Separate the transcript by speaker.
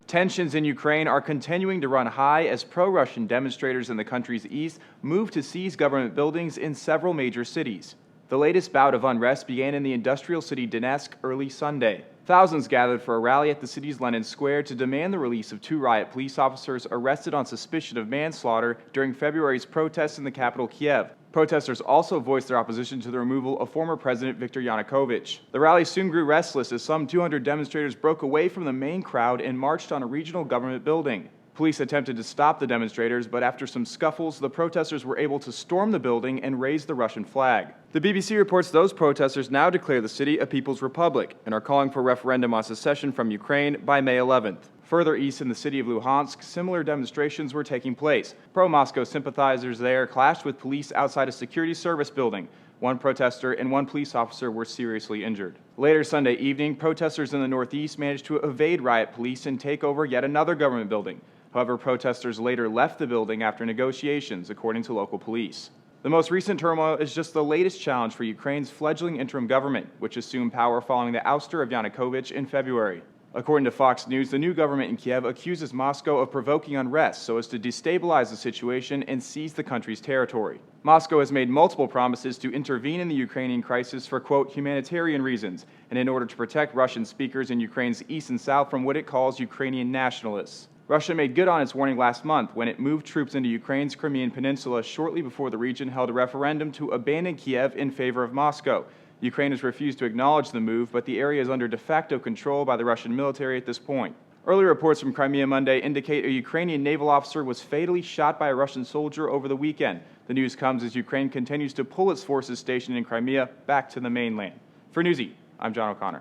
Speaker 1: Tensions in Ukraine are continuing to run high as pro-Russian demonstrators in the country's east move to seize government buildings in several major cities. The latest bout of unrest began in the industrial city Donetsk early Sunday. Thousands gathered for a rally at the city's Lenin Square to demand the release of two riot police officers arrested on suspicion of manslaughter during February's protests in the capital Kiev. Protesters also voiced their opposition to the removal of former President Viktor Yanukovych. The rally soon grew restless as some 200 demonstrators broke away from the main crowd and marched on a regional government building. Police attempted to stop the demonstrators, but after some scuffles, the protesters were able to storm the building and raise the Russian flag. The BBC reports those protesters now declare the city a People's Republic and are calling for a referendum on secession from Ukraine by May 11th. Further east in the city of Luhansk, similar demonstrations were taking place. Pro-Moscow sympathizers there clashed with police outside a security service building. One protester and one police officer were seriously injured. Later Sunday evening, protesters in the northeast managed to evade riot police and take over yet another government building. However, protesters later left the building after negotiations, according to local police. The most recent turmoil is just the latest challenge for Ukraine's fledgling interim government, which assumed power following the ouster of Yanukovych in February. According to Fox News, the new government in Kiev accuses Moscow of provoking unrest so as to destabilize the situation and seize the country's territory. Moscow has made multiple promises to intervene in the Ukrainian crisis for, quote, humanitarian reasons, and in order to protect Russian speakers in Ukraine's east and south from what it calls Ukrainian nationalists. Russia made good on its warning last month when it moved troops into Ukraine's Crimean Peninsula shortly before the region held a referendum to abandon Kiev in favor of Moscow. Ukraine has refused to acknowledge the move, but the area is under de facto control by the Russian military at this point. Early reports from Crimea Monday indicate a Ukrainian naval officer was fatally shot by a Russian soldier over the weekend. The news comes as Ukraine continues to pull its forces stationed in Crimea back to the mainland. For Newsy, I'm John O'Connor.